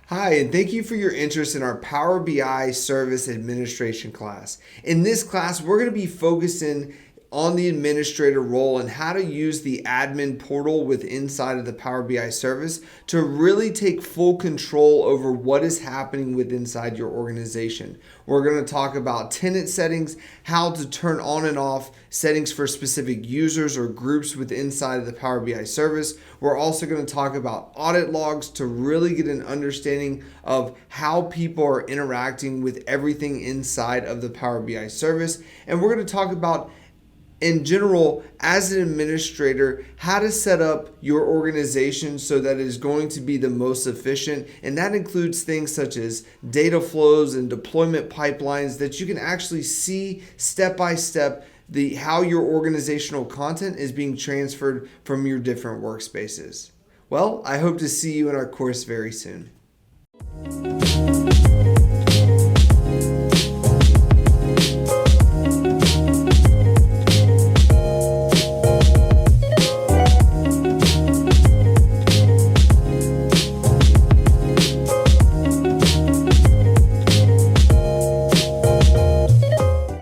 Hi, and thank you for your interest in our Power BI Service Administration class. In this class, we're going to be focusing on the administrator role and how to use the admin portal with inside of the Power BI service to really take full control over what is happening with inside your organization. We're going to talk about tenant settings, how to turn on and off settings for specific users or groups with inside of the Power BI service. We're also going to talk about audit logs to really get an understanding of how people are interacting with everything inside of the Power BI service. And we're going to talk about in general, as an administrator, how to set up your organization so that it is going to be the most efficient. And that includes things such as data flows and deployment pipelines that you can actually see step by step how your organizational content is being transferred from your different workspaces. Well, I hope to see you in our course very soon.